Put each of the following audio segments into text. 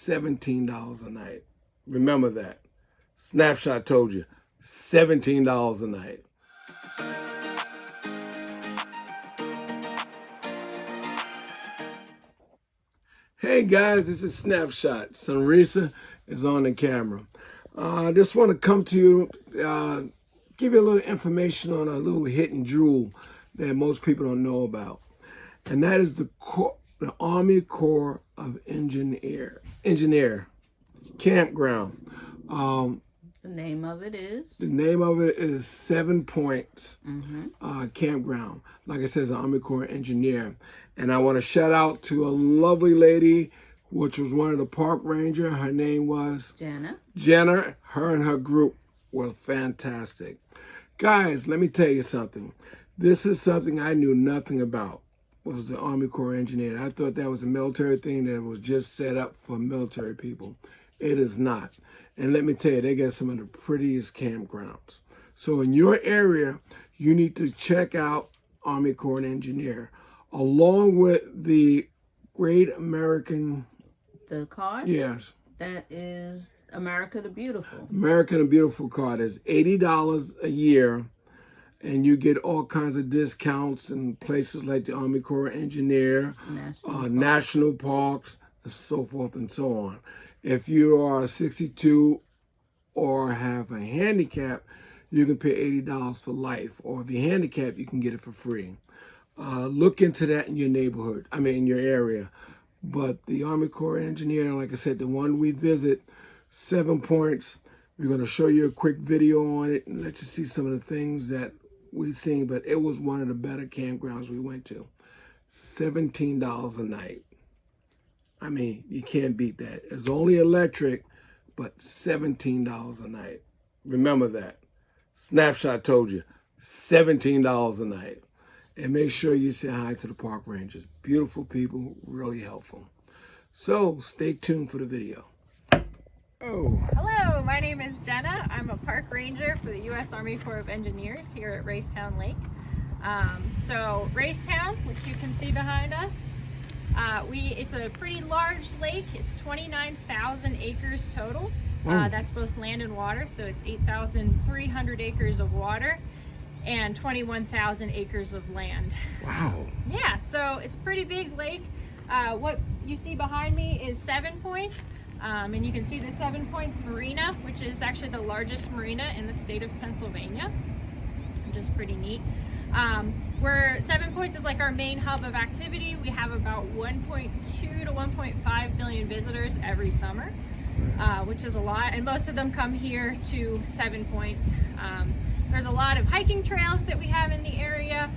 $17 a night. Remember that. Snapshot told you, $17 a night. Hey guys, this is Snapshot. Sunrisa is on the camera. I just want to come to you, give you a little information on a little hidden jewel that most people don't know about. And that is the Army Corp of Engineer Campground. The name of it is? The name of it is 7 Points Campground. Like I said, it's the Army Corp of Engineer. And I want to shout out to a lovely lady, which was one of the park ranger. Her name was? Jenna. Jenna. Her and her group were fantastic. Guys, let me tell you something. This is something I knew nothing about. Was the Army Corps of Engineers. I thought that was a military thing that was just set up for military people. It is not. And let me tell you, they got some of the prettiest campgrounds. So in your area, you need to check out Army Corps of Engineers, along with the Great American... The card? Yes. That is America the Beautiful. America the Beautiful card is $80 a year. And you get all kinds of discounts in places like the Army Corps of Engineers, national parks, and so forth and so on. If you are 62 or have a handicap, you can pay $80 for life. Or if you're handicapped, you can get it for free. Look into that in your neighborhood, in your area. But the Army Corps of Engineers, like I said, the one we visit, 7 Points, we're going to show you a quick video on it and let you see some of the things that we've seen, but it was one of the better campgrounds we went to. $17 a night. You can't beat that. It's only electric, but $17 a night. Remember that. Snapshot told you, $17 a night. And make sure you say hi to the park rangers. Beautiful people, really helpful. So stay tuned for the video. Oh. Hello, my name is Jenna. I'm a park ranger for the U.S. Army Corps of Engineers here at Racetown Lake. So Racetown, which you can see behind us, it's a pretty large lake. It's 29,000 acres total. That's both land and water, so it's 8,300 acres of water and 21,000 acres of land. Wow. Yeah, so it's a pretty big lake. What you see behind me is 7 Points. And you can see the 7 Points Marina, which is actually the largest marina in the state of Pennsylvania, which is pretty neat. Where 7 Points is like our main hub of activity. We have about 1.2 to 1.5 million visitors every summer, which is a lot. And most of them come here to 7 Points. There's a lot of hiking trails that we have in the area.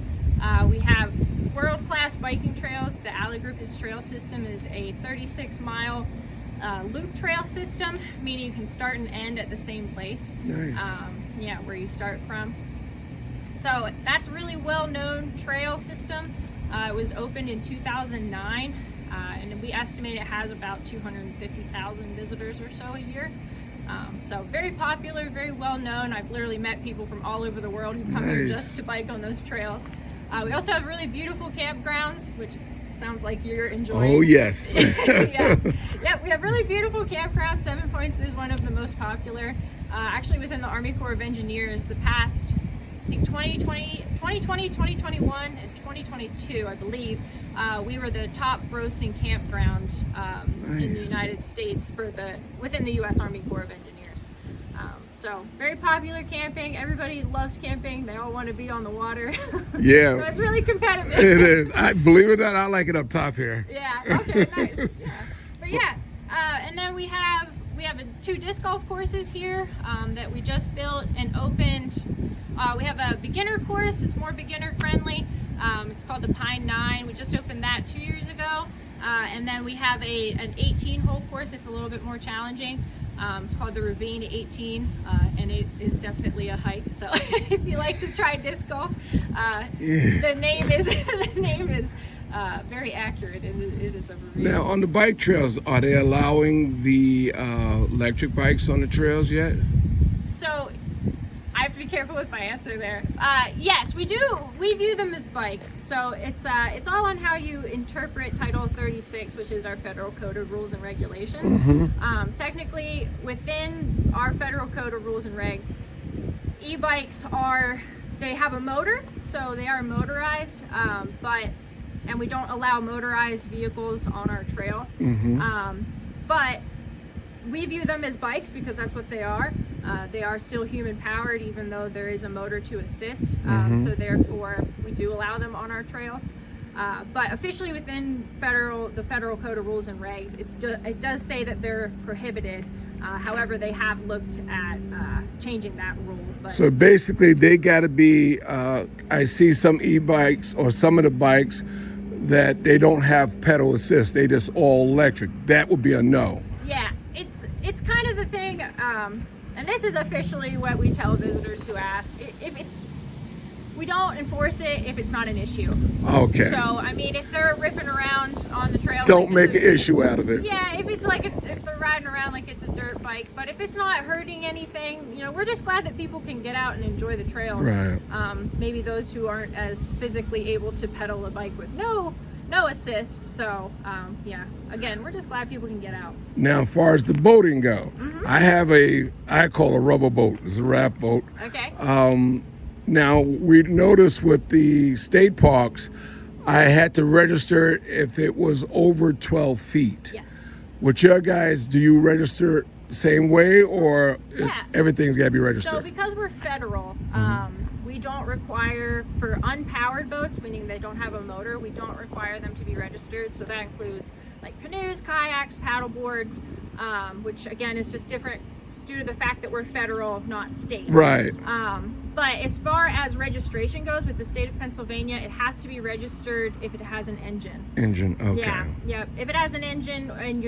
We have world-class biking trails. The Alley-Group's trail system is a 36-mile loop trail system, meaning you can start and end at the same place. Nice. Where you start from. So that's a really well-known trail system. It was opened in 2009, and we estimate it has about 250,000 visitors or so a year. So very popular, very well-known. I've literally met people from all over the world who come here just to bike on those trails. We also have really beautiful campgrounds, which sounds like you're enjoying. Oh, yes. Yeah, we have really beautiful campgrounds. 7 Points is one of the most popular. Actually, within the Army Corps of Engineers, the past, I think 2020, 2021, and 2022, I believe, we were the top grossing campground in the United States within the U.S. Army Corps of Engineers. So very popular camping. Everybody loves camping. They all want to be on the water. Yeah. So it's really competitive. It is. Believe it or not, I like it up top here. Yeah. Okay. Nice. Yeah. But yeah, and then we have 2 disc golf courses here that we just built and opened. We have a beginner course. It's more beginner friendly. It's called the Pine 9. We just opened that 2 years ago. And then we have an 18-hole course. It's a little bit more challenging. It's called the Ravine 18, and it is definitely a hike. So if you like to try disc golf, the name is very accurate. It is a ravine. Now, on the bike trails, are they allowing the electric bikes on the trails yet? So I have to be careful with my answer there. Yes, we do. We view them as bikes. So it's all on how you interpret Title 36, which is our federal code of rules and regulations. Technically, within our federal code of rules and regs, e-bikes they have a motor, so they are motorized, and we don't allow motorized vehicles on our trails. But we view them as bikes because that's what they are. They are still human powered, even though there is a motor to assist. So therefore, we do allow them on our trails. But officially within the federal code of rules and regs, it does say that they're prohibited. However, they have looked at changing that rule. But So basically, they got to be. I see some e-bikes or some of the bikes that they don't have pedal assist. They just all electric. That would be a no. yeah, it's kind of the thing. And this is officially what we tell visitors who ask. We don't enforce it if it's not an issue. Okay. So, I mean, if they're ripping around on the trail, Don't make an issue out of it. Yeah, if it's like if they're riding around like it's a dirt bike, but if it's not hurting anything, we're just glad that people can get out and enjoy the trails. Right. Maybe those who aren't as physically able to pedal a bike with no assist. So, yeah, again, we're just glad people can get out. Now, as far as the boating go, I call a rubber boat. It's a raft boat. Okay. Now, we noticed with the state parks, I had to register if it was over 12 feet. Yes. With your guys, do you register the same way, or Yeah. everything's got to be So registered? because we're federal, we don't require, for unpowered boats, meaning they don't have a motor, we don't require them to be registered. So that includes like canoes, kayaks, paddle boards, which again is just different due to the fact that we're federal, not state. Right. But as far as registration goes, with the state of Pennsylvania, it has to be registered if it has an engine. Engine, okay. Yeah. If it has an engine and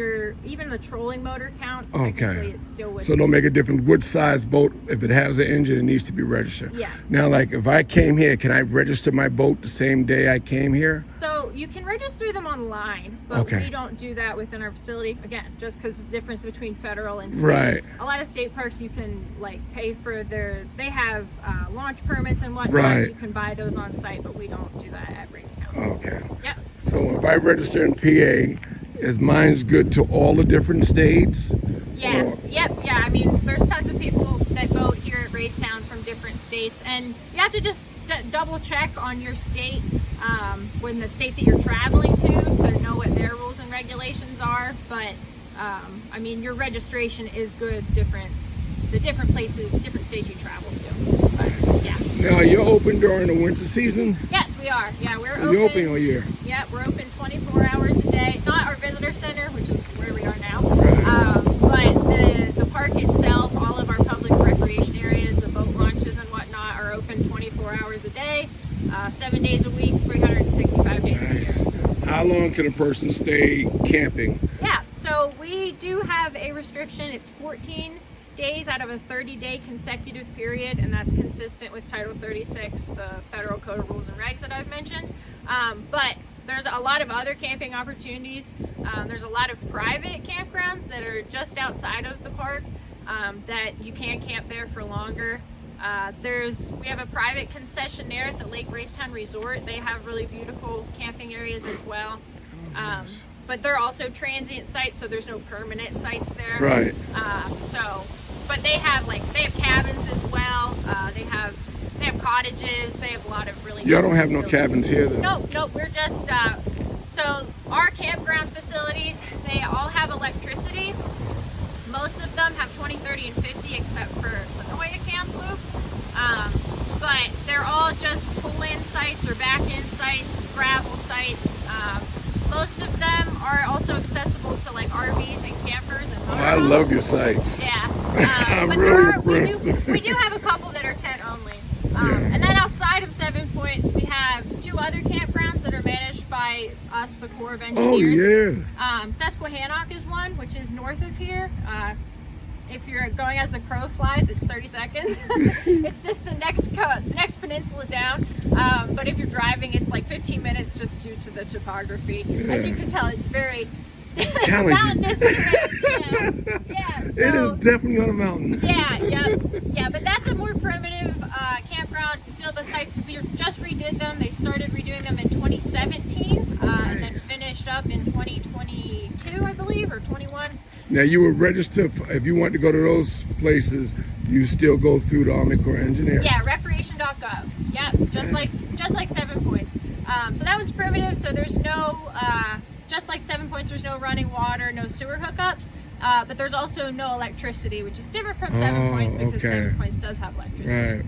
even the trolling motor counts, Okay. technically it still would. So don't make a difference which size boat. If it has an engine, it needs to be registered. Yeah. Now, like if I came here, can I register my boat the same day I came here? So you can register them online, but Okay. we don't do that within our facility. Again, just because the difference between federal and state. Right. A lot of state parks you can like pay for they have launch permits and whatnot. Right. You can buy those on site, but we don't do that at Raystown. Okay. Yep. So if I register in PA, is mine's good to all the different states? Yeah. Or- Yep. Yeah. I mean, there's tons of people that vote here at Raystown from different states, and you have to just double check on your state, when the state that you're traveling to know what their rules and regulations are. But I mean, your registration is good. The different places, different states you travel to. But, yeah. Now, you're open during the winter season? Yes, we are. Yeah, we're So open. you're open all year? Yeah, we're open 24 hours a day. Not our visitor center, which is where we are now. Right. But the park itself, all of our public recreation areas, the boat launches and whatnot are open 24 hours a day, 7 days a week, 365 days a year. Nice. How long can a person stay camping? Yeah, so we do have a restriction. It's 14 days out of a 30-day consecutive period, and that's consistent with Title 36, the Federal Code of Rules and Regs that I've mentioned. But there's a lot of other camping opportunities. There's a lot of private campgrounds that are just outside of the park that you can camp there for longer. We have a private concessionaire at the Lake Raystown Resort. They have really beautiful camping areas as well. But they're also transient sites, so there's no permanent sites there. Right. But they have cabins as well. They have cottages. They have a lot of really. Y'all don't have no facilities. cabins here, though? Nope. We're just so our campground facilities. They all have electricity. Most of them have 20, 30, and 50, except for Sonoya Camp Loop. But they're all just pull-in sites or back-in sites, gravel sites. Most of them are also accessible to like RVs and campers and motorhomes. I love your sites. Yeah. I'm But really impressed. we do have a couple that are tent only. Yeah. And then outside of 7 Points, we have 2 other campgrounds that are managed by us, the Corps of Oh, Engineers. yes. Susquehannock is one, which is north of here. If you're going as the crow flies, it's 30 seconds. It's just the next peninsula down. But if you're driving, it's like 15 minutes just due to the topography. As you can tell, it's very Challenging. mountainous terrain. Yeah. It is So, definitely on a mountain. yeah, but that's a more primitive sites, we just redid them. They started redoing them in 2017 and then finished up in 2022, I believe, or 21. Now you were registered if you want to go to those places. You still go through the Army Corp of Engineers. Yeah, recreation.gov. Yep, just like 7 Points. So that one's primitive. So there's no, just like 7 Points, there's no running water, no sewer hookups. But there's also no electricity, which is different from 7 Points because 7 Points does have electricity. Right.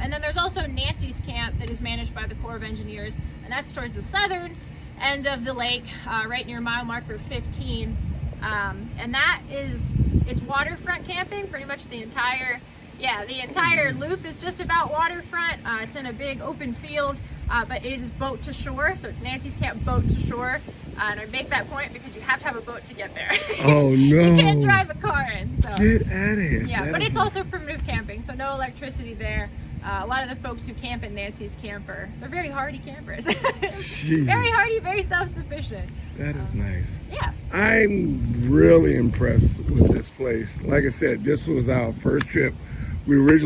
And then there's also Nancy's Camp that is managed by the Corps of Engineers, and that's towards the southern end of the lake, right near mile marker 15. And that is, it's waterfront camping, pretty much the entire loop is just about waterfront. It's in a big open field, but it is boat to shore, so it's Nancy's Camp boat to shore. And I make that point because you have to have a boat to get there. Oh no! You can't drive a car in. So. Get out of here. Yeah, but it's also primitive camping, so no electricity there. A lot of the folks who camp in Nancy's Camper, they're very hardy campers. Very hardy, very self-sufficient. That is nice. Yeah. I'm really impressed with this place. Like I said, this was our first trip. We live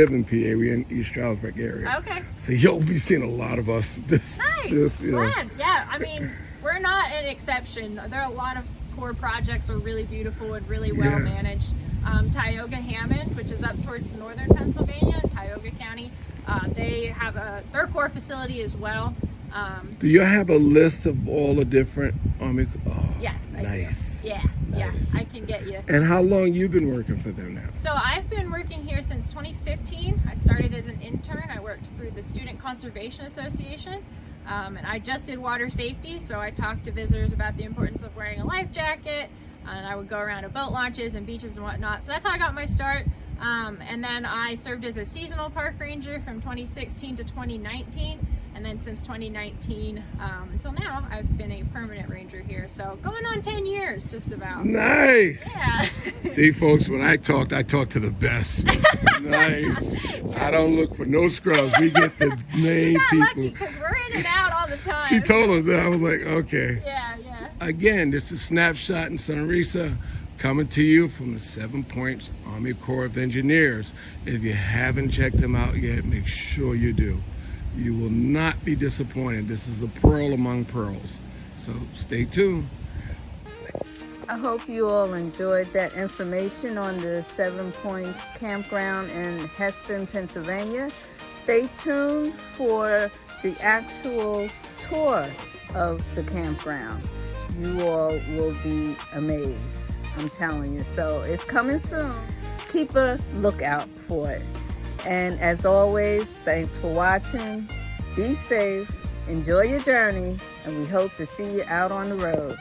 in PA. We're in East Stroudsburg area. Okay. So you'll be seeing a lot of us. Nice. Glad. Yeah, I mean, we're not an exception. There are a lot of core projects are really beautiful and really well managed. Tioga Hammond, which is up towards northern Pennsylvania, Tioga County, they have their core facility as well. Do you have a list of all the different Army? Yes, I nice. do. Yeah, I can get you. And how long you been working for them now? So I've been working here since 2015. I started as an intern. I worked through the Student Conservation Association, and I just did water safety. So I talked to visitors about the importance of wearing a life jacket, and I would go around to boat launches and beaches and whatnot. So that's how I got my start. And then I served as a seasonal park ranger from 2016 to 2019. And then since 2019 until now, I've been a permanent ranger here. So going on 10 years, just about. Nice. Yeah. See, folks, when I talk to the best. Nice. I don't look for no scrubs. We get the main people. Lucky because we're in and out all the time. She told us that. I was like, okay. Yeah. Again, this is Snapshot in Sunrisa coming to you from the 7 Points Army Corps of Engineers. If you haven't checked them out yet, make sure you do. You will not be disappointed. This is a pearl among pearls. So stay tuned. I hope you all enjoyed that information on the 7 Points Campground in Heston, Pennsylvania. Stay tuned for the actual tour of the campground. You all will be amazed, I'm telling you. So it's coming soon. Keep a lookout for it. And as always, thanks for watching. Be safe, enjoy your journey, and we hope to see you out on the road.